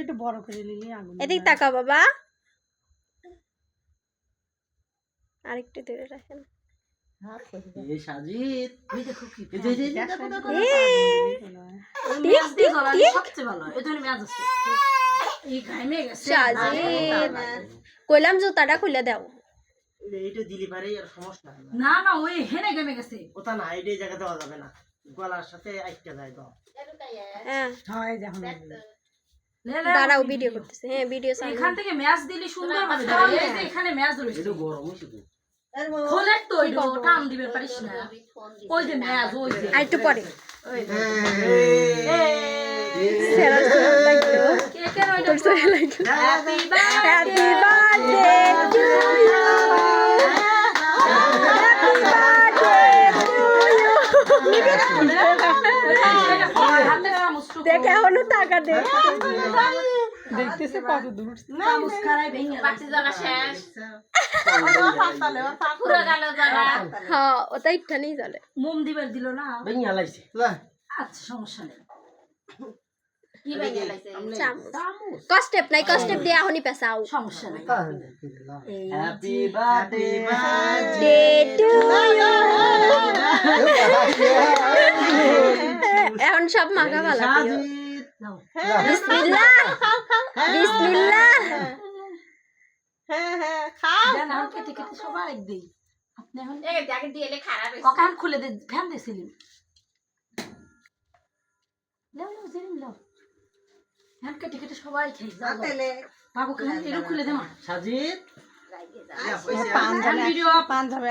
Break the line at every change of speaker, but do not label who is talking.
একটু বড় করে নিলি আগুন
এদিক তাকাও বাবা আরেকটু দূরে রাখেন
সাজিদ
কইলাম জুতাটা খুলে দাও
এইটা দিলি পারে আর সমস্যা
না না ওই হেনে গেমে গেছে
ওটা না এই জায়গা দেওয়া যাবে না গলার সাথে আটকে যায় দাও
হ্যাঁ
হয় যখন
দাঁড়াও ভিডিও করতেছে হ্যাঁ ভিডিও চালু
এখান থেকে ম্যাচ দিলি সুন্দর হবে এই যে এখানে ম্যাচ ধরেছে
এটা গরম হইছে
খোলে তো এটা টান দিবে পারিস না ওই যে ম্যাচ ওই যে
আর একটু পরে
ওই
সেরা সেরা লাগলো
কে কে ওইটা
তোর সেরা লাগলো
happy
happy birthday to you happy birthday to you দেখে এখনো টাকা দে
দেখতেছে কত দূর না মুস্কারাই ভেঙে বাতি জ্বালা শেষ পুরো গেল জ্বালা
হ্যাঁ ওটা ইচ্ছা নেই চলে
মোম দিবার দিল না
ভেঙে আলাইছে
আচ্ছা সমস্যা নেই
কি ভেঙে লাইছে কস্টেপ নাই কস্টেপ দিয়ে এখনই পেছাও
সমস্যা নেই
happy birthday
day to you এখন সব মাখা ভালো বিসমিল্লাহ বিসমিল্লাহ
হ্যাঁ হ্যাঁ খাও জান আর কেটে কেটে সবাই দেই আপনি এখন এই আগে দিলে খারাপ হইছে কখন খুলে দে ফ্যান দিছিলি লাও লাও জেরিম লাও হ্যাঁ কেটে কেটে সবাই খাই যাও বাবু খান এরও খুলে দে মা
সাজিদ
পান যাবে ভিডিও পান যাবে